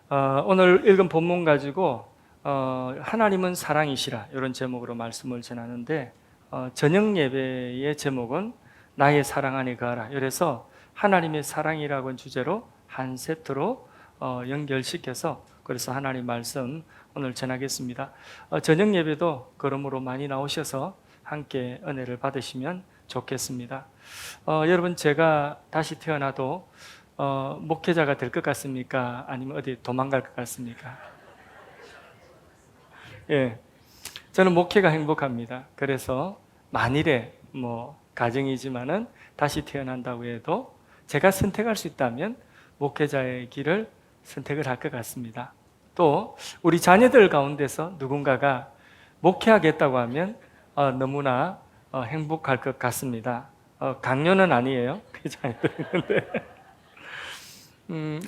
오늘 읽은 본문 가지고 하나님은 사랑이시라 이런 제목으로 말씀을 전하는데 저녁 예배의 제목은 나의 사랑 안에 거하라. 이래서 하나님의 사랑이라고 하는 주제로 한 세트로 연결시켜서 그래서 하나님 말씀 오늘 전하겠습니다. 저녁 예배도 그러므로 많이 나오셔서 함께 은혜를 받으시면 좋겠습니다. 여러분, 제가 다시 태어나도 목회자가 될 것 같습니까? 아니면 어디 도망갈 것 같습니까? 예, 저는 목회가 행복합니다. 그래서 만일에 가정이지만은 다시 태어난다고 해도 제가 선택할 수 있다면 목회자의 길을 선택을 할 것 같습니다. 또 우리 자녀들 가운데서 누군가가 목회하겠다고 하면 너무나 행복할 것 같습니다. 강요는 아니에요. 그 자녀들 있는데.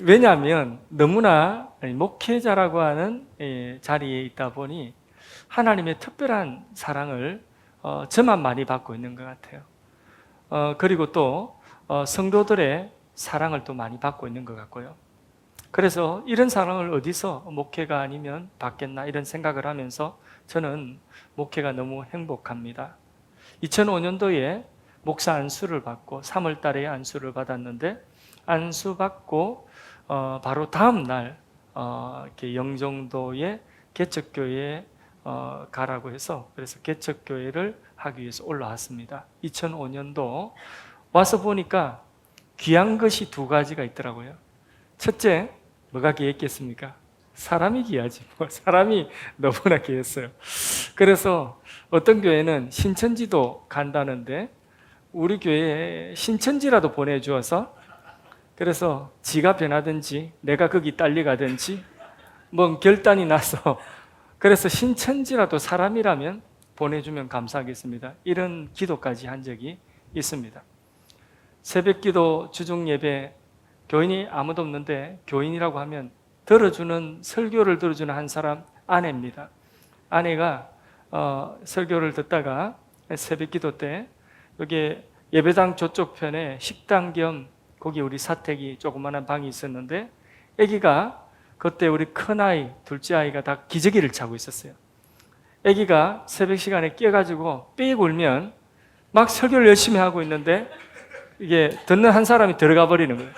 왜냐하면 너무나 목회자라고 하는 자리에 있다 보니 하나님의 특별한 사랑을 저만 많이 받고 있는 것 같아요. 그리고 또 성도들의 사랑을 또 많이 받고 있는 것 같고요. 그래서 이런 사랑을 어디서 목회가 아니면 받겠나 이런 생각을 하면서 저는 목회가 너무 행복합니다. 2005년도에 목사 안수를 받고 3월 달에 안수를 받았는데 안수 받고 바로 다음 날 이렇게 영종도의 개척교회에 가라고 해서 그래서 개척교회를 하기 위해서 올라왔습니다. 2005년도 와서 보니까 귀한 것이 두 가지가 있더라고요. 첫째, 뭐가 귀했겠습니까? 사람이 귀하지. 사람이 너무나 귀했어요. 그래서 어떤 교회는 신천지도 간다는데 우리 교회에 신천지라도 보내주어서 그래서 지가 변하든지 내가 거기 딸리 가든지 결단이 나서 그래서 신천지라도 사람이라면 보내주면 감사하겠습니다. 이런 기도까지 한 적이 있습니다. 새벽기도 주중 예배 교인이 아무도 없는데 교인이라고 하면 설교를 들어주는 한 사람 아내입니다. 아내가 설교를 듣다가 새벽기도 때 여기 예배당 저쪽 편에 식당 겸 거기 우리 사택이 조그마한 방이 있었는데 아기가 그때 우리 큰아이, 둘째 아이가 다 기저귀를 차고 있었어요. 아기가 새벽 시간에 깨가지고 삑 울면 막 설교를 열심히 하고 있는데 이게 듣는 한 사람이 들어가 버리는 거예요.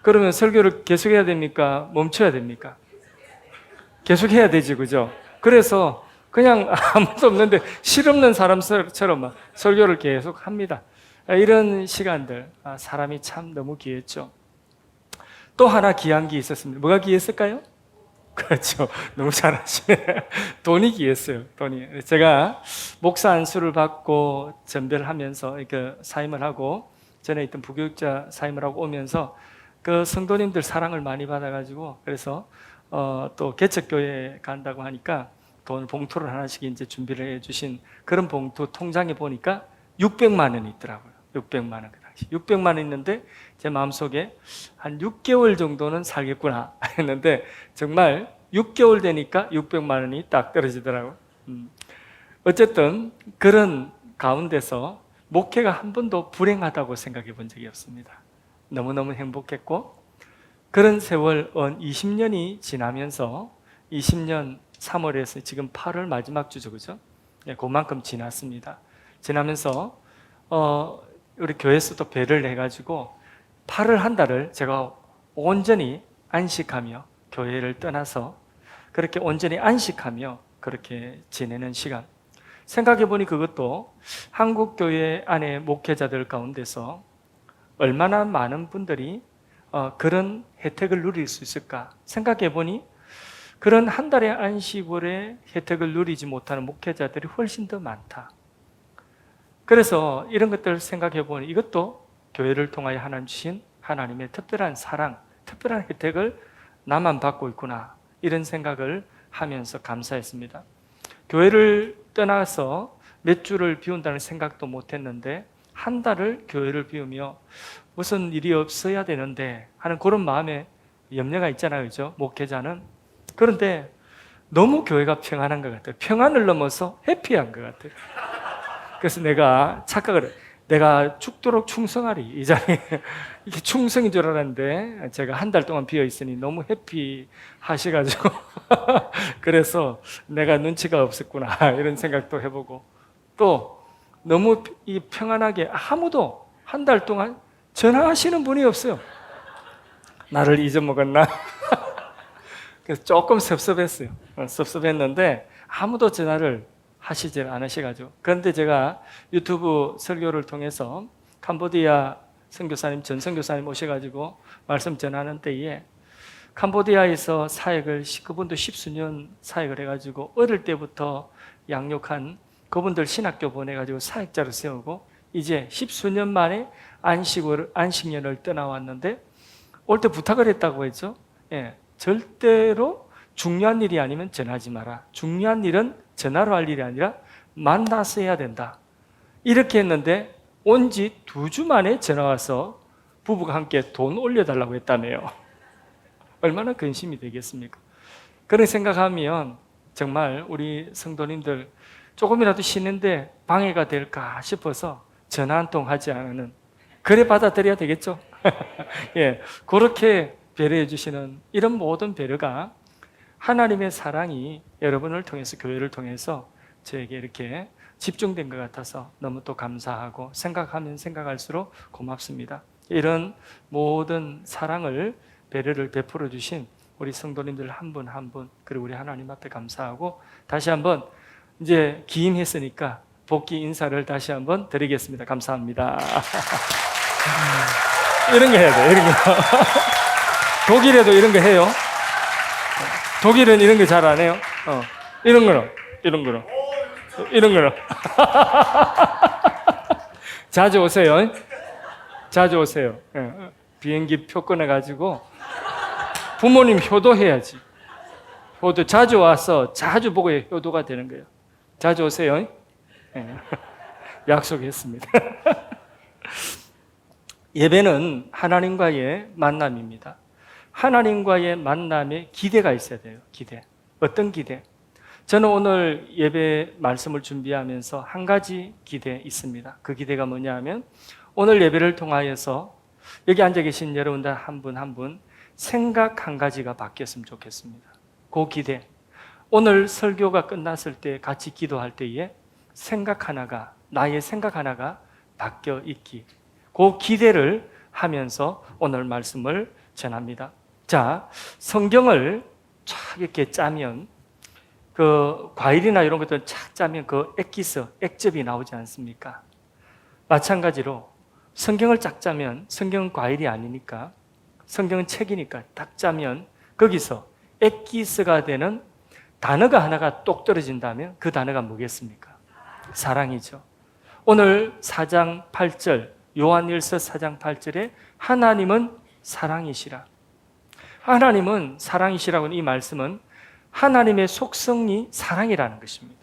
그러면 설교를 계속해야 됩니까? 멈춰야 됩니까? 계속해야 되지, 그죠? 그래서 그냥 아무도 없는데 실없는 사람처럼 막 설교를 계속 합니다. 이런 시간들 사람이 참 너무 귀했죠. 또 하나 귀한 게 있었습니다. 뭐가 귀했을까요? 그렇죠. 너무 잘하시네. 돈이 귀했어요. 돈이. 제가 목사 안수를 받고 전별하면서 사임을 하고 전에 있던 부교육자 사임을 하고 오면서 그 성도님들 사랑을 많이 받아가지고 그래서 또 개척교회에 간다고 하니까 돈 봉투를 하나씩 이제 준비를 해주신 그런 봉투 통장에 보니까 600만 원이 있더라고요. 600만 원 그 당시 600만 원 있는데 제 마음속에 한 6개월 정도는 살겠구나 했는데 정말 6개월 되니까 600만 원이 딱 떨어지더라고요. 어쨌든 그런 가운데서 목회가 한 번도 불행하다고 생각해 본 적이 없습니다. 너무너무 행복했고 그런 세월 20년이 지나면서 20년 3월에서 지금 8월 마지막 주죠, 그죠? 네, 그만큼 지났습니다. 지나면서 우리 교회에서도 배를 해가지고 8월 한 달을 제가 온전히 안식하며 교회를 떠나서 그렇게 온전히 안식하며 그렇게 지내는 시간. 생각해보니 그것도 한국 교회 안에 목회자들 가운데서 얼마나 많은 분들이 그런 혜택을 누릴 수 있을까 생각해보니 그런 한 달의 안식월의 혜택을 누리지 못하는 목회자들이 훨씬 더 많다. 그래서 이런 것들을 생각해보니 이것도 교회를 통하여 하나님 주신 하나님의 특별한 사랑, 특별한 혜택을 나만 받고 있구나 이런 생각을 하면서 감사했습니다. 교회를 떠나서 몇 주를 비운다는 생각도 못했는데 한 달을 교회를 비우며 무슨 일이 없어야 되는데 하는 그런 마음에 염려가 있잖아요, 그죠? 목회자는. 그런데 너무 교회가 평안한 것 같아요. 평안을 넘어서 해피한 것 같아요. 그래서 내가 착각을 해요. 내가 죽도록 충성하리. 이 자리에 이게 충성인 줄 알았는데 제가 한 달 동안 비어 있으니 너무 해피하셔가지고 그래서 내가 눈치가 없었구나 이런 생각도 해보고, 또 너무 이 평안하게 아무도 한 달 동안 전화하시는 분이 없어요. 나를 잊어먹었나? 그래서 조금 섭섭했어요. 섭섭했는데 아무도 전화를 하시지 않으셔가지고. 그런데 제가 유튜브 설교를 통해서 캄보디아 선교사님, 전 선교사님 오셔가지고 말씀 전하는 때에 캄보디아에서 사역을 그분도 십수년 사역을 해가지고 어릴 때부터 양육한 그분들 신학교 보내가지고 사역자로 세우고 이제 십수년 만에 안식년을 떠나왔는데 올 때 부탁을 했다고 했죠. 예, 절대로 중요한 일이 아니면 전하지 마라. 중요한 일은 전화로 할 일이 아니라 만나서 해야 된다. 이렇게 했는데 온 지 2주 만에 전화 와서 부부가 함께 돈 올려달라고 했다며요. 얼마나 근심이 되겠습니까? 그런 생각하면 정말 우리 성도님들 조금이라도 쉬는데 방해가 될까 싶어서 전화 한 통 하지 않는, 그래 받아들여야 되겠죠? 예, 그렇게 배려해 주시는 이런 모든 배려가 하나님의 사랑이 여러분을 통해서, 교회를 통해서 저에게 이렇게 집중된 것 같아서 너무 또 감사하고 생각하면 생각할수록 고맙습니다. 이런 모든 사랑을, 배려를 베풀어 주신 우리 성도님들 한 분 한 분, 그리고 우리 하나님 앞에 감사하고 다시 한번 이제 기임했으니까 복귀 인사를 다시 한번 드리겠습니다. 감사합니다. 이런 거 해야 돼, 이런 거. 독일에도 이런 거 해요. 독일은 이런 거 잘 안 해요. 이런 거는. 자주 오세요. 자주 오세요. 예. 비행기 표 끊어가지고 부모님 효도해야지. 효도 자주 와서 자주 보고 효도가 되는 거예요. 자주 오세요. 예. 약속했습니다. 예배는 하나님과의 만남입니다. 하나님과의 만남에 기대가 있어야 돼요. 기대. 어떤 기대? 저는 오늘 예배 말씀을 준비하면서 한 가지 기대 있습니다. 그 기대가 뭐냐 하면 오늘 예배를 통하여서 여기 앉아 계신 여러분들 한 분 한 분 생각 한 가지가 바뀌었으면 좋겠습니다. 그 기대. 오늘 설교가 끝났을 때 같이 기도할 때에 생각 하나가, 나의 생각 하나가 바뀌어 있기. 그 기대를 하면서 오늘 말씀을 전합니다. 자, 성경을 쫙 이렇게 짜면 그 과일이나 이런 것들 쫙 짜면 그 액즙이 나오지 않습니까? 마찬가지로 성경을 쫙 짜면 성경은 과일이 아니니까, 성경은 책이니까 딱 짜면 거기서 액기스가 되는 단어가 하나가 똑 떨어진다면 그 단어가 뭐겠습니까? 사랑이죠. 오늘 4장 8절, 요한일서 4장 8절에 하나님은 사랑이시라. 하나님은 사랑이시라고 하는 이 말씀은 하나님의 속성이 사랑이라는 것입니다.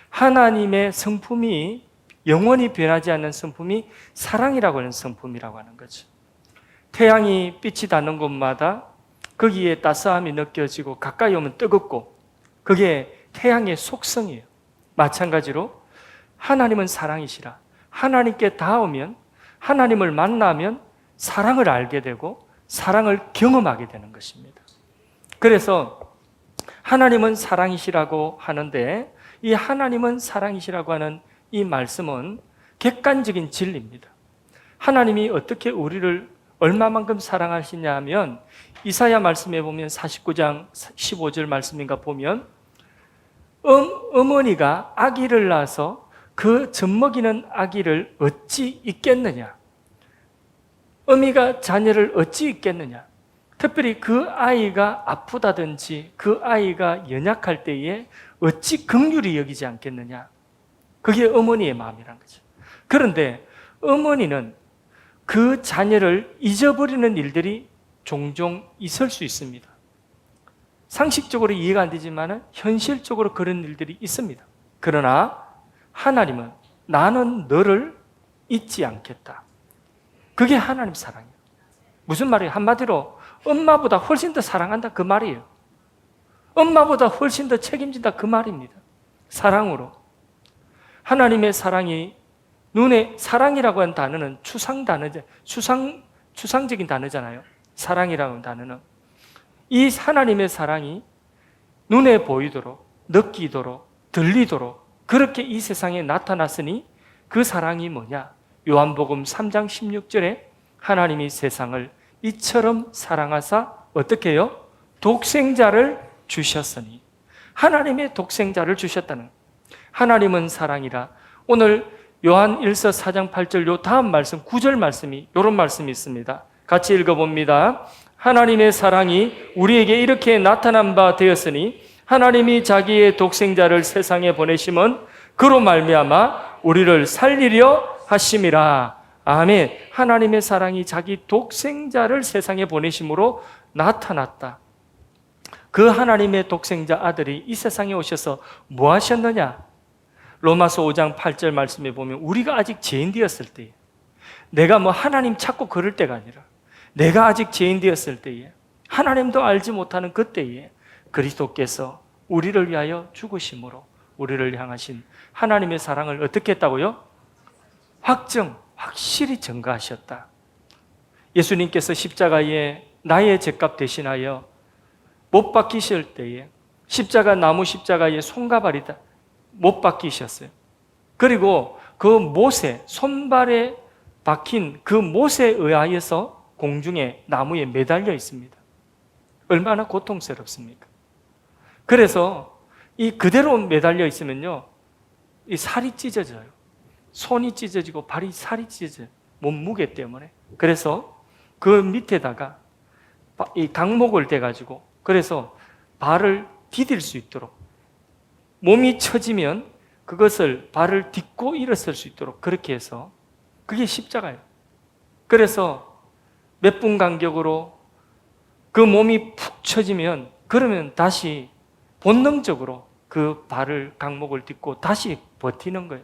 하나님의 성품이, 영원히 변하지 않는 성품이 사랑이라고 하는 성품이라고 하는 거죠. 태양이 빛이 닿는 곳마다 거기에 따스함이 느껴지고 가까이 오면 뜨겁고, 그게 태양의 속성이에요. 마찬가지로 하나님은 사랑이시라. 하나님께 닿으면, 하나님을 만나면 사랑을 알게 되고 사랑을 경험하게 되는 것입니다. 그래서 하나님은 사랑이시라고 하는데, 이 하나님은 사랑이시라고 하는 이 말씀은 객관적인 진리입니다. 하나님이 어떻게 우리를 얼마만큼 사랑하시냐 하면 이사야 말씀에 보면 49장 15절 말씀인가 보면 어머니가 아기를 낳아서 그 젖먹이는 아기를 어찌 잊겠느냐, 어미가 자녀를 어찌 잊겠느냐, 특별히 그 아이가 아프다든지 그 아이가 연약할 때에 어찌 긍휼히 여기지 않겠느냐, 그게 어머니의 마음이란 거죠. 그런데 어머니는 그 자녀를 잊어버리는 일들이 종종 있을 수 있습니다. 상식적으로 이해가 안 되지만 현실적으로 그런 일들이 있습니다. 그러나 하나님은 나는 너를 잊지 않겠다. 그게 하나님 사랑이에요. 무슨 말이에요? 한마디로 엄마보다 훨씬 더 사랑한다, 그 말이에요. 엄마보다 훨씬 더 책임진다, 그 말입니다. 사랑으로. 하나님의 사랑이 눈에 사랑이라고 하는 단어는 추상적인 단어잖아요. 사랑이라고 하는 단어는 이 하나님의 사랑이 눈에 보이도록, 느끼도록, 들리도록 그렇게 이 세상에 나타났으니 그 사랑이 뭐냐? 요한복음 3장 16절에 하나님이 세상을 이처럼 사랑하사 어떻게 해요? 독생자를 주셨으니. 하나님의 독생자를 주셨다는. 하나님은 사랑이라. 오늘 요한 1서 4장 8절 요 다음 말씀 9절 말씀이 이런 말씀이 있습니다. 같이 읽어봅니다. 하나님의 사랑이 우리에게 이렇게 나타난 바 되었으니 하나님이 자기의 독생자를 세상에 보내심은 그로 말미암아 우리를 살리려 하심이라. 아멘. 하나님의 사랑이 자기 독생자를 세상에 보내심으로 나타났다. 그 하나님의 독생자 아들이 이 세상에 오셔서 뭐 하셨느냐? 로마서 5장 8절 말씀에 보면 우리가 아직 죄인 되었을 때에, 내가 뭐 하나님 찾고 그럴 때가 아니라 내가 아직 죄인 되었을 때에, 하나님도 알지 못하는 그때에 그리스도께서 우리를 위하여 죽으심으로 우리를 향하신 하나님의 사랑을 어떻게 했다고요? 확실히 증거하셨다. 예수님께서 십자가에 나의 죄값 대신하여 못 박히실 때에 십자가 나무 십자가에 손과 발이다 못 박히셨어요. 그리고 그 못에 손발에 박힌 그 못에 의하여서 공중에 나무에 매달려 있습니다. 얼마나 고통스럽습니까? 그래서 이 그대로 매달려 있으면요, 이 살이 찢어져요. 손이 찢어지고 발이 살이 찢어져요. 몸무게 때문에. 그래서 그 밑에다가 이 강목을 대가지고 그래서 발을 디딜 수 있도록 몸이 처지면 그것을 발을 딛고 일어설 수 있도록 그렇게 해서 그게 십자가예요. 그래서 몇 분 간격으로 그 몸이 푹 처지면 그러면 다시 본능적으로 그 발을 강목을 딛고 다시 버티는 거예요.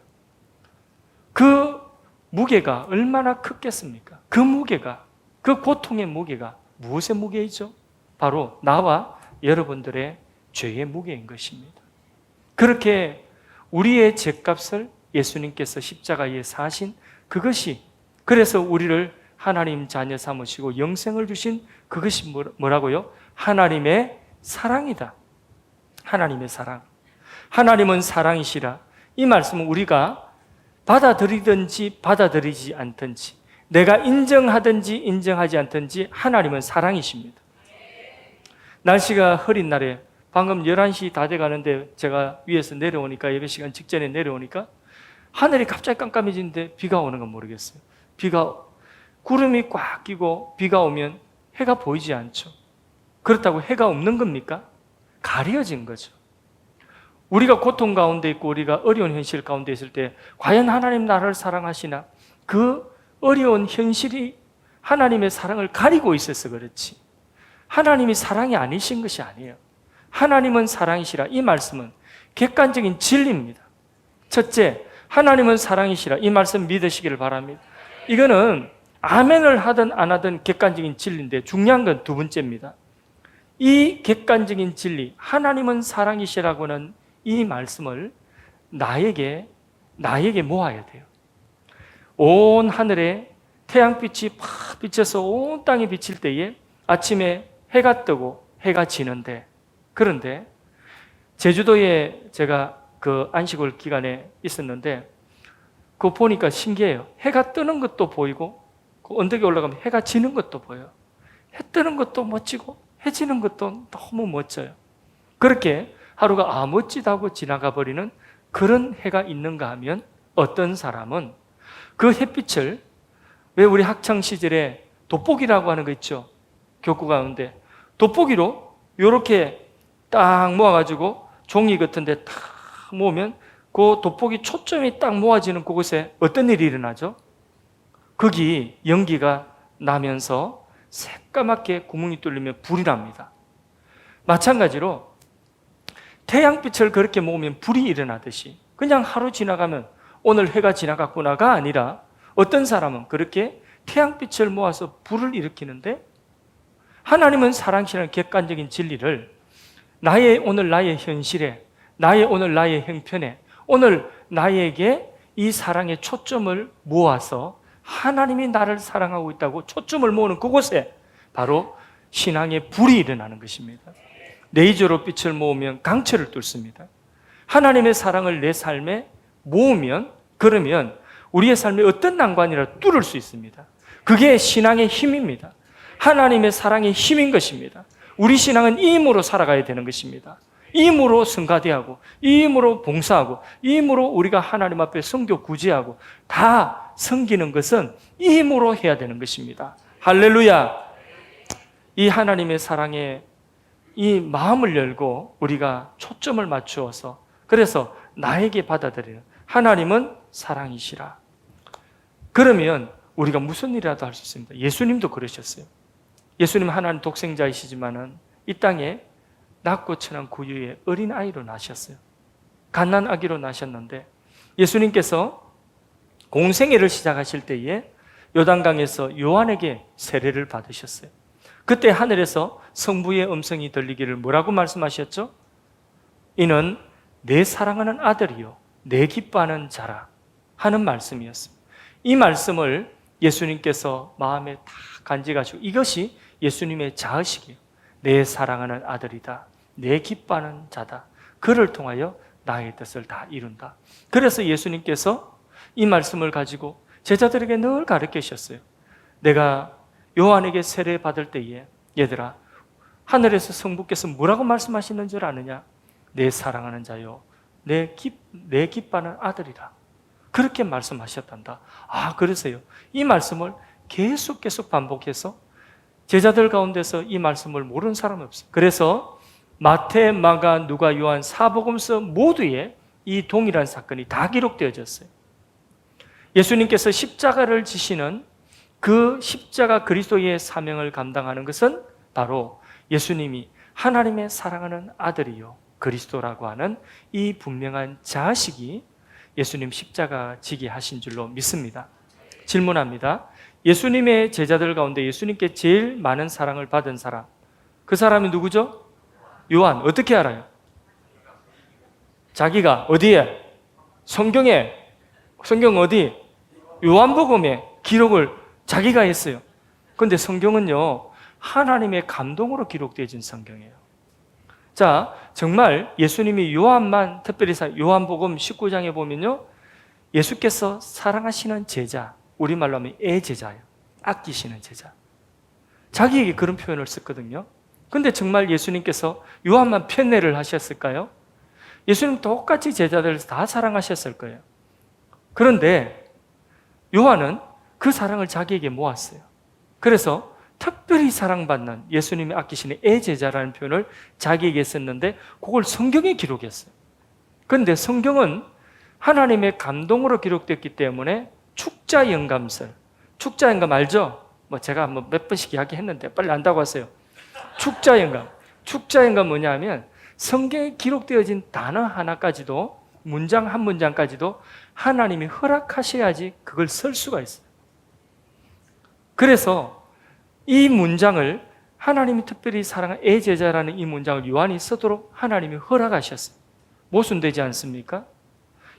그 무게가 얼마나 크겠습니까? 그 무게가, 그 고통의 무게가 무엇의 무게이죠? 바로 나와 여러분들의 죄의 무게인 것입니다. 그렇게 우리의 죄값을 예수님께서 십자가에 사신 그것이, 그래서 우리를 하나님 자녀 삼으시고 영생을 주신 그것이 뭐라고요? 하나님의 사랑이다. 하나님의 사랑. 하나님은 사랑이시라. 이 말씀은 우리가 받아들이든지 받아들이지 않든지, 내가 인정하든지 인정하지 않든지 하나님은 사랑이십니다. 날씨가 흐린 날에 방금 11시 다 돼가는데 제가 위에서 내려오니까, 예배 시간 직전에 내려오니까 하늘이 갑자기 깜깜해지는데 비가 오는 건 모르겠어요. 구름이 꽉 끼고 비가 오면 해가 보이지 않죠. 그렇다고 해가 없는 겁니까? 가려진 거죠. 우리가 고통 가운데 있고 우리가 어려운 현실 가운데 있을 때 과연 하나님 나를 사랑하시나? 그 어려운 현실이 하나님의 사랑을 가리고 있어서 그렇지, 하나님이 사랑이 아니신 것이 아니에요. 하나님은 사랑이시라. 이 말씀은 객관적인 진리입니다. 첫째, 하나님은 사랑이시라. 이 말씀 믿으시기를 바랍니다. 이거는 아멘을 하든 안 하든 객관적인 진리인데 중요한 건 두 번째입니다. 이 객관적인 진리, 하나님은 사랑이시라고는 이 말씀을 나에게 모아야 돼요. 온 하늘에 태양빛이 팍 비쳐서 온 땅에 비칠 때에 아침에 해가 뜨고 해가 지는데, 그런데 제주도에 제가 그 안식월 기간에 있었는데 그거 보니까 신기해요. 해가 뜨는 것도 보이고 그 언덕에 올라가면 해가 지는 것도 보여요. 해 뜨는 것도 멋지고 해 지는 것도 너무 멋져요. 그렇게 하루가 멋지다고 지나가 버리는 그런 해가 있는가 하면, 어떤 사람은 그 햇빛을, 왜 우리 학창시절에 돋보기라고 하는 거 있죠? 교구 가운데 돋보기로 이렇게 딱 모아가지고 종이 같은 데 딱 모으면 그 돋보기 초점이 딱 모아지는 그곳에 어떤 일이 일어나죠? 거기 연기가 나면서 새까맣게 구멍이 뚫리면 불이 납니다. 마찬가지로 태양빛을 그렇게 모으면 불이 일어나듯이 그냥 하루 지나가면 오늘 해가 지나갔구나가 아니라 어떤 사람은 그렇게 태양빛을 모아서 불을 일으키는데, 하나님은 사랑이라는 객관적인 진리를 오늘 나의 현실에, 오늘 나의 형편에, 오늘 나에게 이 사랑의 초점을 모아서 하나님이 나를 사랑하고 있다고 초점을 모으는 그곳에 바로 신앙의 불이 일어나는 것입니다. 레이저로 빛을 모으면 강철을 뚫습니다. 하나님의 사랑을 내 삶에 모으면, 그러면 우리의 삶에 어떤 난관이라도 뚫을 수 있습니다. 그게 신앙의 힘입니다. 하나님의 사랑의 힘인 것입니다. 우리 신앙은 이 힘으로 살아가야 되는 것입니다. 이 힘으로 성가대하고, 이 힘으로 봉사하고, 이 힘으로 우리가 하나님 앞에 성교 구제하고 다 섬기는 것은 이 힘으로 해야 되는 것입니다. 할렐루야! 이 하나님의 사랑에 이 마음을 열고 우리가 초점을 맞추어서, 그래서 나에게 받아들이는 하나님은 사랑이시라. 그러면 우리가 무슨 일이라도 할 수 있습니다. 예수님도 그러셨어요. 예수님 하나님 독생자이시지만은 이 땅에 낮고 천한 구유의 어린아이로 나셨어요. 갓난아기로 나셨는데 예수님께서 공생애를 시작하실 때에 요단강에서 요한에게 세례를 받으셨어요. 그때 하늘에서 성부의 음성이 들리기를 뭐라고 말씀하셨죠? 이는 내 사랑하는 아들이요 내 기뻐하는 자라 하는 말씀이었습니다. 이 말씀을 예수님께서 마음에 다 간직하시고, 이것이 예수님의 자의식이에요. 내 사랑하는 아들이다, 내 기뻐하는 자다, 그를 통하여 나의 뜻을 다 이룬다. 그래서 예수님께서 이 말씀을 가지고 제자들에게 늘 가르치셨어요. 내가 요한에게 세례 받을 때에 얘들아, 하늘에서 성부께서 뭐라고 말씀하시는 줄 아느냐? 내 사랑하는 자요 내 기뻐하는 아들이라, 그렇게 말씀하셨단다. 그래서요, 이 말씀을 계속 반복해서 제자들 가운데서 이 말씀을 모르는 사람이 없어요. 그래서 마태, 마가, 누가, 요한 사복음서 모두에 이 동일한 사건이 다 기록되어졌어요. 예수님께서 십자가를 지시는 그 십자가 그리스도의 사명을 감당하는 것은 바로 예수님이 하나님의 사랑하는 아들이요 그리스도라고 하는 이 분명한 자식이 예수님 십자가 지게 하신 줄로 믿습니다. 질문합니다. 예수님의 제자들 가운데 예수님께 제일 많은 사랑을 받은 사람, 그 사람이 누구죠? 요한. 어떻게 알아요? 자기가 어디에? 성경 어디? 요한복음에 기록을 자기가 했어요. 그런데 성경은요, 하나님의 감동으로 기록되어진 성경이에요. 자, 정말 예수님이 요한만 특별히 요한복음 19장에 보면요, 예수께서 사랑하시는 제자, 우리말로 하면 애제자예요. 아끼시는 제자. 자기에게 그런 표현을 썼거든요. 근데 정말 예수님께서 요한만 편애를 하셨을까요? 예수님 똑같이 제자들을 다 사랑하셨을 거예요. 그런데 요한은 그 사랑을 자기에게 모았어요. 그래서 특별히 사랑받는 예수님이 아끼시는 애제자라는 표현을 자기에게 썼는데 그걸 성경에 기록했어요. 그런데 성경은 하나님의 감동으로 기록됐기 때문에 축자영감설, 축자영감 알죠? 제가 몇 번씩 이야기했는데 빨리 안다고 하세요. 축자영감 뭐냐면 성경에 기록되어진 단어 하나까지도, 문장 한 문장까지도 하나님이 허락하셔야지 그걸 쓸 수가 있어요. 그래서 이 문장을, 하나님이 특별히 사랑하는 애제자라는 이 문장을 요한이 쓰도록 하나님이 허락하셨어요. 모순되지 않습니까?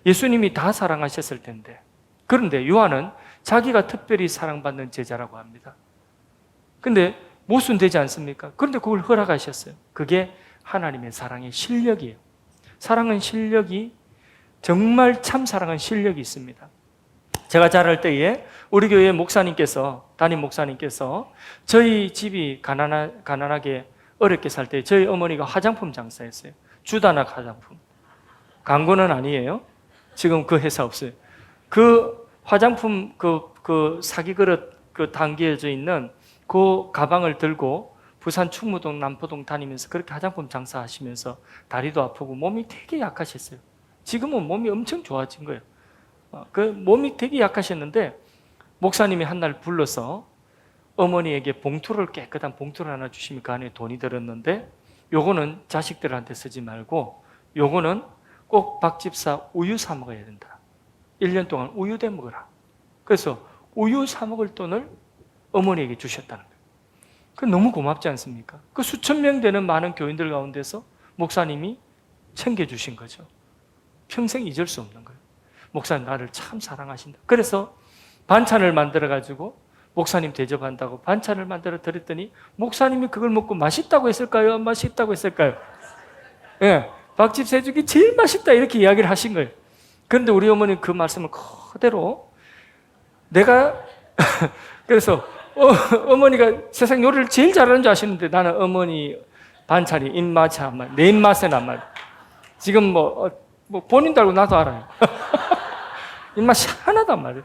예수님이 다 사랑하셨을 텐데. 그런데 요한은 자기가 특별히 사랑받는 제자라고 합니다. 근데 모순되지 않습니까? 그런데 그걸 허락하셨어요. 그게 하나님의 사랑의 실력이에요. 사랑은 실력이, 정말 참 사랑은 실력이 있습니다. 제가 자랄 때에 우리 교회 담임 목사님께서 저희 집이 가난하게 어렵게 살 때 저희 어머니가 화장품 장사했어요. 주다낙 화장품. 광고는 아니에요. 지금 그 회사 없어요. 그 화장품 그 사기 그릇 담겨져 있는 그 가방을 들고 부산 충무동 남포동 다니면서 그렇게 화장품 장사하시면서 다리도 아프고 몸이 되게 약하셨어요. 지금은 몸이 엄청 좋아진 거예요. 그 몸이 되게 약하셨는데 목사님이 한 날 불러서 어머니에게 깨끗한 봉투를 하나 주시면 그 안에 돈이 들었는데, 요거는 자식들한테 쓰지 말고 요거는 꼭 박집사 우유 사 먹어야 된다. 1년 동안 우유 대 먹어라. 그래서 우유 사 먹을 돈을 어머니에게 주셨다는 거예요. 그 너무 고맙지 않습니까? 그 수천 명 되는 많은 교인들 가운데서 목사님이 챙겨주신 거죠. 평생 잊을 수 없는 거예요. 목사님 나를 참 사랑하신다. 그래서 반찬을 만들어가지고 목사님 대접한다고 반찬을 만들어 드렸더니 목사님이 그걸 먹고 맛있다고 했을까요? 안 맛있다고 했을까요? 예, 밥집 새죽이 제일 맛있다 이렇게 이야기를 하신 거예요. 그런데 우리 어머니는 그 말씀을 그대로 내가 그래서 어머니가 세상 요리를 제일 잘하는 줄 아시는데 나는 어머니 반찬이 입맛이 안 맞아. 내 입맛에는 안 맞아. 지금 뭐 본인도 알고 나도 알아요. 입맛이 하나도 안 맞아요.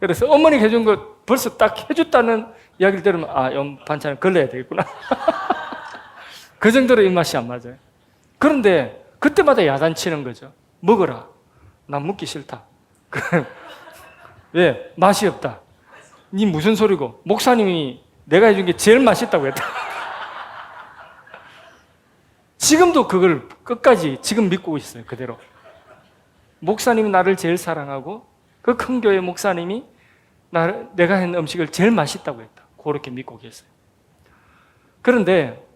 그래서 어머니가 해준 거 벌써 딱 해줬다는 이야기를 들으면 반찬을 걸러야 되겠구나. 그 정도로 입맛이 안 맞아요. 그런데 그때마다 야단치는 거죠. 먹어라. 난 먹기 싫다. 왜? 맛이 없다. 니 무슨 소리고? 목사님이 내가 해준 게 제일 맛있다고 했다. 지금도 그걸 끝까지 지금 믿고 있어요. 그대로. 목사님이 나를 제일 사랑하고 그 큰 교회 목사님이 내가 한 음식을 제일 맛있다고 했다. 그렇게 믿고 계세요. 그런데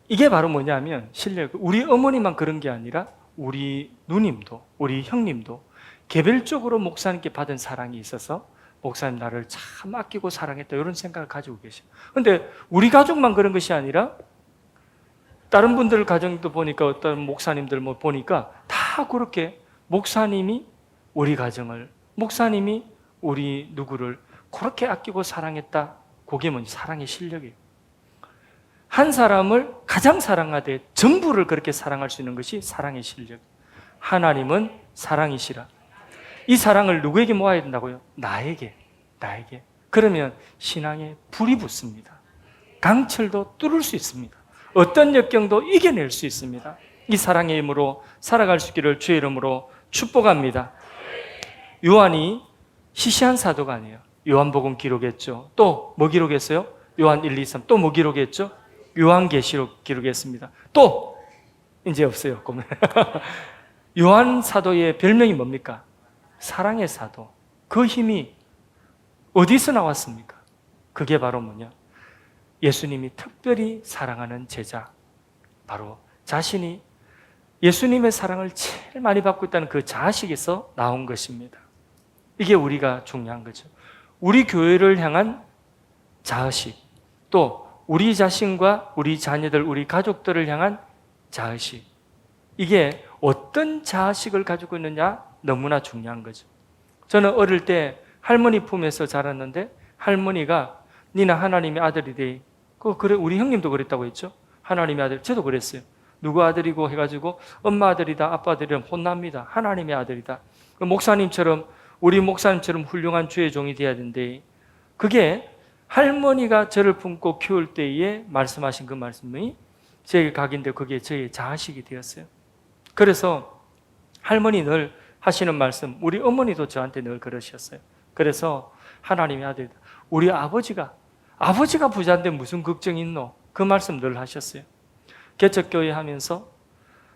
이게 바로 뭐냐면 실례 우리 어머니만 그런 게 아니라 우리 누님도 우리 형님도 개별적으로 목사님께 받은 사랑이 있어서 목사님 나를 참 아끼고 사랑했다 이런 생각을 가지고 계셔요. 그런데 우리 가족만 그런 것이 아니라 다른 분들 가정도 보니까 어떤 목사님들 보니까 다 그렇게 목사님이 우리 가정을 목사님이 우리 누구를 그렇게 아끼고 사랑했다. 그게 뭔지 사랑의 실력이에요. 한 사람을 가장 사랑하되 전부를 그렇게 사랑할 수 있는 것이 사랑의 실력. 하나님은 사랑이시라. 이 사랑을 누구에게 모아야 된다고요? 나에게. 그러면 신앙에 불이 붙습니다. 강철도 뚫을 수 있습니다. 어떤 역경도 이겨낼 수 있습니다. 이 사랑의 힘으로 살아갈 수 있기를 주의 이름으로 축복합니다. 요한이 시시한 사도가 아니에요. 요한복음 기록했죠. 또 뭐 기록했어요? 요한 1, 2, 3. 또 뭐 기록했죠? 요한계시록 기록했습니다. 또 이제 없어요. 요한 사도의 별명이 뭡니까? 사랑의 사도. 그 힘이 어디서 나왔습니까? 그게 바로 뭐냐? 예수님이 특별히 사랑하는 제자, 바로 자신이 예수님의 사랑을 제일 많이 받고 있다는 그 자식에서 나온 것입니다. 이게 우리가 중요한 거죠. 우리 교회를 향한 자의식, 또 우리 자신과 우리 자녀들, 우리 가족들을 향한 자의식, 이게 어떤 자의식을 가지고 있느냐 너무나 중요한 거죠. 저는 어릴 때 할머니 품에서 자랐는데 할머니가 니는 하나님의 아들이 돼. 그래, 우리 형님도 그랬다고 했죠. 하나님의 아들, 저도 그랬어요. 누구 아들이고 해가지고 엄마 아들이다, 아빠 아들이면 혼납니다. 하나님의 아들이다. 목사님처럼 우리 목사님처럼 훌륭한 주의 종이 되어야 된대. 그게 할머니가 저를 품고 키울 때에 말씀하신 그 말씀이 제게 각인데 그게 저의 자식이 되었어요. 그래서 할머니 늘 하시는 말씀, 우리 어머니도 저한테 늘 그러셨어요. 그래서 하나님의 아들이다. 우리 아버지가 부자인데 무슨 걱정이 있노? 그 말씀 늘 하셨어요. 개척교회 하면서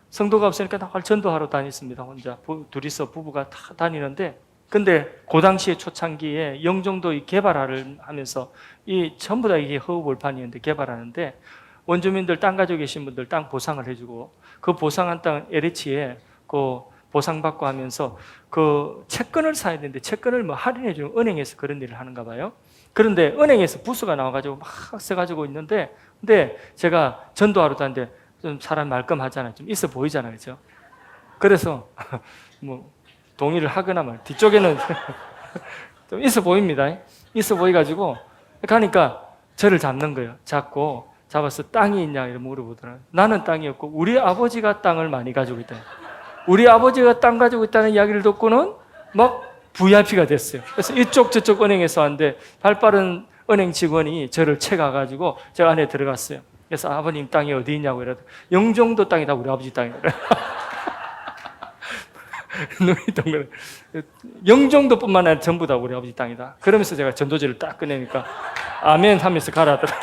성도가 없으니까 나갈 전도하러 다녔습니다. 혼자 둘이서 부부가 다 다니는데, 근데 그 당시에 초창기에 영종도 이 개발을 하면서 이 전부 다 이게 허우벌판이었는데 개발하는데 원주민들 땅 가지고 계신 분들 땅 보상을 해주고 그 보상한 땅 LH에 그 보상받고 하면서 그 채권을 사야 되는데 채권을 뭐 할인해주는 은행에서 그런 일을 하는가 봐요. 그런데 은행에서 부수가 나와가지고 막 써가지고 있는데, 근데 제가 전도하러 다니는데 좀 사람 말끔하잖아요. 좀 있어 보이잖아요. 그죠? 그래서 뭐 동의를 하거나 말 뒤쪽에는 좀 있어 보입니다. 있어 보이가지고 가니까 저를 잡는 거예요. 잡아서 땅이 있냐 이렇게 물어보더라고요. 나는 땅이 없고 우리 아버지가 땅을 많이 가지고 있다. 우리 아버지가 땅 가지고 있다는 이야기를 듣고는 막 VIP가 됐어요. 그래서 이쪽 저쪽 은행에서 왔는데 발빠른 은행 직원이 저를 채가가지고 제가 안에 들어갔어요. 그래서 아버님 땅이 어디 있냐고 이러더니 영종도 땅이 다 우리 아버지 땅이래. 눈이 동그래. 영종도뿐만 아니라 전부 다 우리 아버지 땅이다. 그러면서 제가 전도지를 딱 꺼내니까 아멘 하면서 가라더라.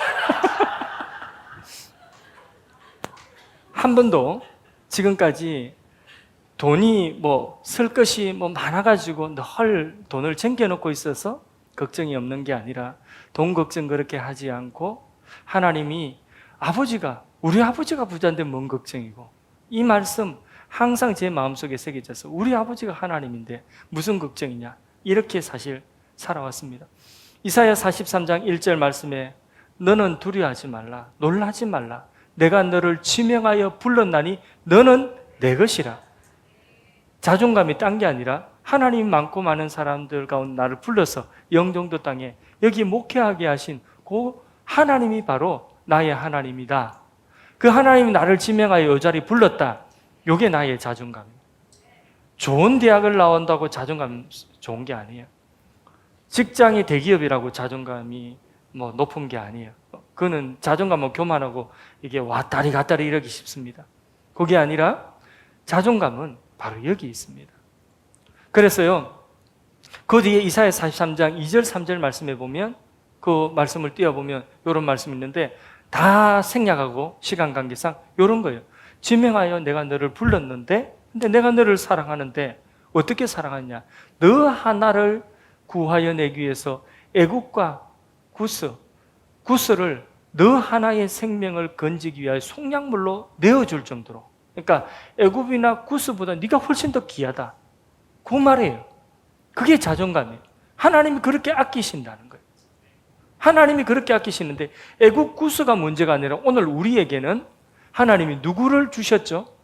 한 번도 지금까지 돈이 쓸 것이 많아가지고 늘 돈을 챙겨놓고 있어서 걱정이 없는 게 아니라 돈 걱정 그렇게 하지 않고 하나님이 우리 아버지가 부자인데 뭔 걱정이고 이 말씀 항상 제 마음속에 새겨져서 우리 아버지가 하나님인데 무슨 걱정이냐, 이렇게 사실 살아왔습니다. 이사야 43장 1절 말씀에 너는 두려워하지 말라, 놀라지 말라, 내가 너를 지명하여 불렀나니 너는 내 것이라. 자존감이 딴 게 아니라 하나님 많고 많은 사람들 가운데 나를 불러서 영종도 땅에 여기 목회하게 하신 그 하나님이 바로 나의 하나님이다. 그 하나님이 나를 지명하여 이 자리에 불렀다. 이게 나의 자존감입니다. 좋은 대학을 나온다고 자존감 좋은 게 아니에요. 직장이 대기업이라고 자존감이 높은 게 아니에요. 그거는 자존감은 교만하고 이게 왔다리 갔다리 이러기 쉽습니다. 그게 아니라 자존감은 바로 여기 있습니다. 그래서요, 그 뒤에 이사야 43장 2절 3절 말씀해 보면, 그 말씀을 띄워보면 이런 말씀이 있는데 다 생략하고 시간 관계상 이런 거예요. 지명하여 내가 너를 불렀는데, 근데 내가 너를 사랑하는데 어떻게 사랑하냐? 너 하나를 구하여 내기 위해서 애굽과 구스를 너 하나의 생명을 건지기 위하여 속량물로 내어줄 정도로. 그러니까 애굽이나 구스보다 네가 훨씬 더 귀하다, 그 말이에요. 그게 자존감이에요. 하나님이 그렇게 아끼신다는 거예요. 하나님이 그렇게 아끼시는데 애굽 구스가 문제가 아니라 오늘 우리에게는 하나님이 누구를 주셨죠?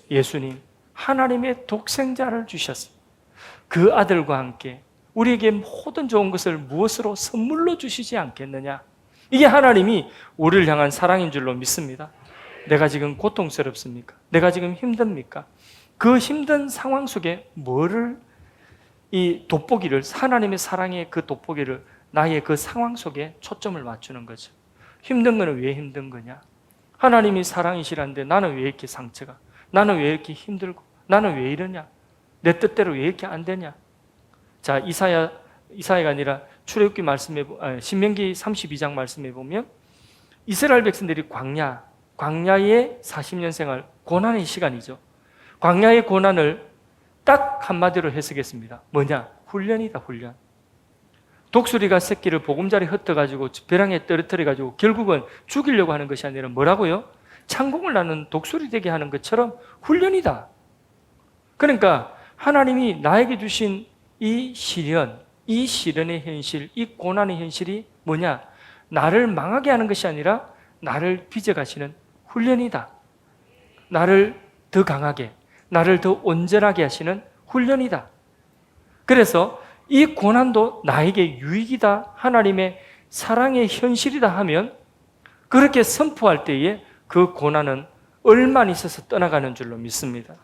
예수님, 하나님의 독생자를 주셨어요. 그 아들과 함께 우리에게 모든 좋은 것을 무엇으로 선물로 주시지 않겠느냐? 이게 하나님이 우리를 향한 사랑인 줄로 믿습니다. 내가 지금 고통스럽습니까? 내가 지금 힘듭니까? 그 힘든 상황 속에 이 돋보기를, 하나님의 사랑의 그 돋보기를 나의 그 상황 속에 초점을 맞추는 거죠. 힘든 거는 왜 힘든 거냐? 하나님이 사랑이시라는데 나는 왜 이렇게 상처가, 나는 왜 이렇게 힘들고, 나는 왜 이러냐? 내 뜻대로 왜 이렇게 안 되냐? 자, 이사야가 아니라 출애굽기 신명기 32장 말씀해 보면 이스라엘 백성들이 광야의 40년 생활, 고난의 시간이죠. 광야의 고난을 딱 한마디로 해석했습니다. 뭐냐? 훈련이다, 훈련. 독수리가 새끼를 보금자리 흩어가지고 벼랑에 떨어뜨려가지고 결국은 죽이려고 하는 것이 아니라 뭐라고요? 창공을 나는 독수리 되게 하는 것처럼 훈련이다. 그러니까 하나님이 나에게 주신 이 시련의 현실, 이 고난의 현실이 뭐냐? 나를 망하게 하는 것이 아니라 나를 빚어가시는 훈련이다. 나를 더 강하게, 나를 더 온전하게 하시는 훈련이다. 그래서 이 고난도 나에게 유익이다, 하나님의 사랑의 현실이다 하면 그렇게 선포할 때에 그 고난은 얼마 있어서 떠나가는 줄로 믿습니다.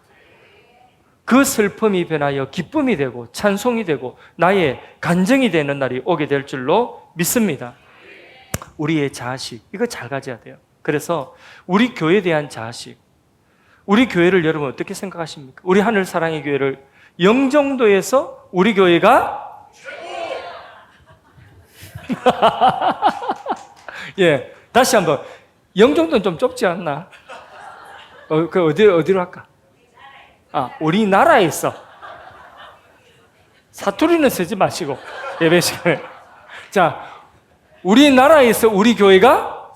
그 슬픔이 변하여 기쁨이 되고 찬송이 되고 나의 간증이 되는 날이 오게 될 줄로 믿습니다. 우리의 자식, 이거 잘 가져야 돼요. 그래서 우리 교회에 대한 자식, 우리 교회를 여러분 어떻게 생각하십니까? 우리 하늘 사랑의 교회를 영종도에서 우리 교회가 예, 다시 한번. 영종도는 좀 좁지 않나? 어디로 할까? 우리나라에 있어. 사투리는 쓰지 마시고 예배 시간에. 자, 우리나라에서 우리 교회가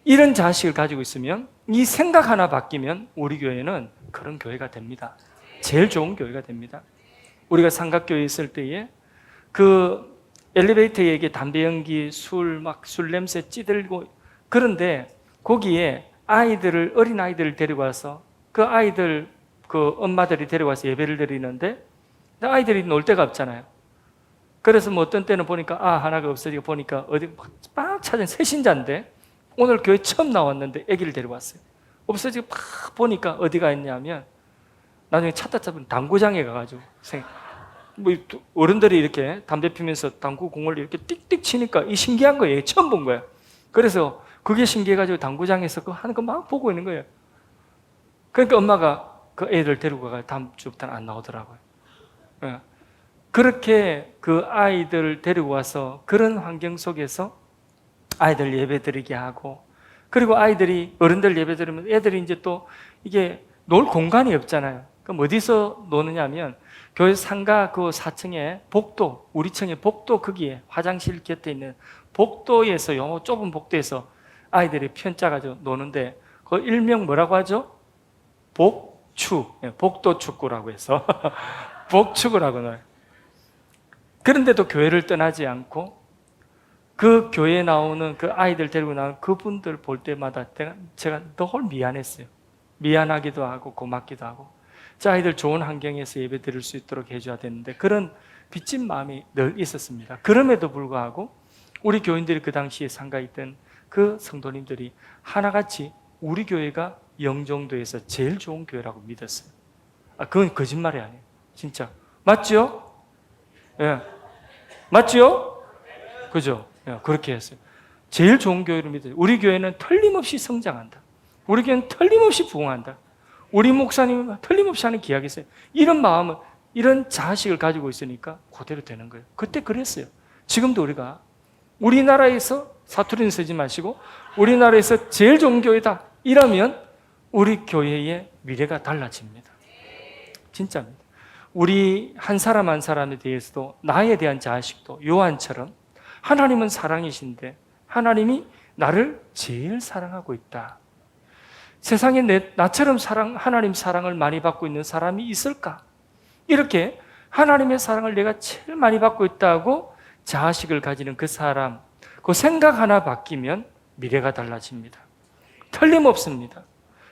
이런 자식을 가지고 있으면, 이 생각 하나 바뀌면 우리 교회는 그런 교회가 됩니다. 제일 좋은 교회가 됩니다. 우리가 삼각교회에 있을 때에 그 엘리베이터에 담배 연기, 술 냄새 찌들고, 그런데 거기에 어린 아이들을 데리고 와서 그 아이들, 그 엄마들이 데려와서 예배를 드리는데 아이들이 놀 데가 없잖아요. 그래서 어떤 때는 보니까 하나가 없어지고 보니까 어디 막 찾은 새신자인데 오늘 교회 처음 나왔는데 아기를 데리고 왔어요. 없어지고 막 보니까 어디가 있냐면 나중에 찾다 보면 당구장에 가가지고 어른들이 이렇게 담배 피면서 당구 공을 이렇게 띡띡 치니까 이 신기한 거예요. 처음 본 거예요. 그래서 그게 신기해가지고 당구장에서 그거 하는 거 막 보고 있는 거예요. 그러니까 엄마가 그 애들 데리고 가서 다음 주부터는 안 나오더라고요. 그렇게 그 아이들 데리고 와서 그런 환경 속에서 아이들 예배 드리게 하고, 그리고 아이들이 어른들 예배 드리면 애들이 이제 또 이게 놀 공간이 없잖아요. 그럼 어디서 노느냐 하면 교회 상가 그 4층에 복도, 우리 층에 복도 거기에 화장실 곁에 있는 복도에서, 좁은 복도에서 아이들이 편 짜가지고 노는데 그 일명 뭐라고 하죠? 복축, 복도 축구라고 해서 복축을 하거든요. 그런데도 교회를 떠나지 않고 그 교회에 나오는 그 아이들 데리고 나온 그분들 볼 때마다 제가 늘 미안했어요. 미안하기도 하고 고맙기도 하고 저 아이들 좋은 환경에서 예배 드릴 수 있도록 해줘야 되는데 그런 빚진 마음이 늘 있었습니다. 그럼에도 불구하고 우리 교인들이 그 당시에 상가했던 그 성도님들이 하나같이 우리 교회가 영종도에서 제일 좋은 교회라고 믿었어요. 그건 거짓말이 아니에요. 진짜. 맞죠? 예. 맞죠? 그죠? 예, 그렇게 했어요. 제일 좋은 교회를 믿어요. 우리 교회는 틀림없이 성장한다. 우리 교회는 틀림없이 부흥한다. 우리 목사님은 틀림없이 하는 기약이 있어요. 이런 마음을, 이런 자식을 가지고 있으니까 그대로 되는 거예요. 그때 그랬어요. 지금도 우리가 우리나라에서 사투리는 쓰지 마시고 우리나라에서 제일 좋은 교회다 이러면 우리 교회의 미래가 달라집니다. 진짜입니다. 우리 한 사람 한 사람에 대해서도 나에 대한 자식도 요한처럼 하나님은 사랑이신데 하나님이 나를 제일 사랑하고 있다. 세상에 나처럼 하나님 사랑을 많이 받고 있는 사람이 있을까? 이렇게 하나님의 사랑을 내가 제일 많이 받고 있다고 자식을 가지는 그 사람, 그 생각 하나 바뀌면 미래가 달라집니다. 틀림없습니다.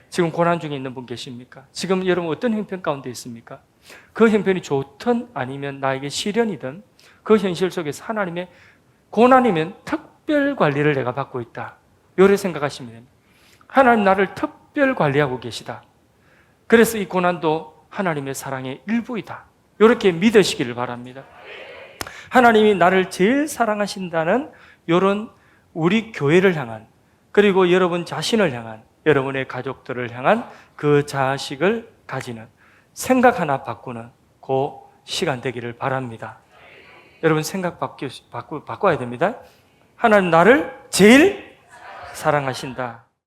지금 고난 중에 있는 분 계십니까? 지금 여러분 어떤 형편 가운데 있습니까? 그 형편이 좋든 아니면 나에게 시련이든 그 현실 속에서 하나님의 고난이면 특별 관리를 내가 받고 있다. 이렇게 생각하시면 됩니다. 하나님 나를 특별 관리하고 계시다. 그래서 이 고난도 하나님의 사랑의 일부이다. 이렇게 믿으시기를 바랍니다. 하나님이 나를 제일 사랑하신다는 이런 우리 교회를 향한 그리고 여러분 자신을 향한 여러분의 가족들을 향한 그 자식을 가지는 생각 하나 바꾸는 그 시간 되기를 바랍니다. 여러분 생각 바꿔야 됩니다. 하나님 나를 제일 사랑하신다.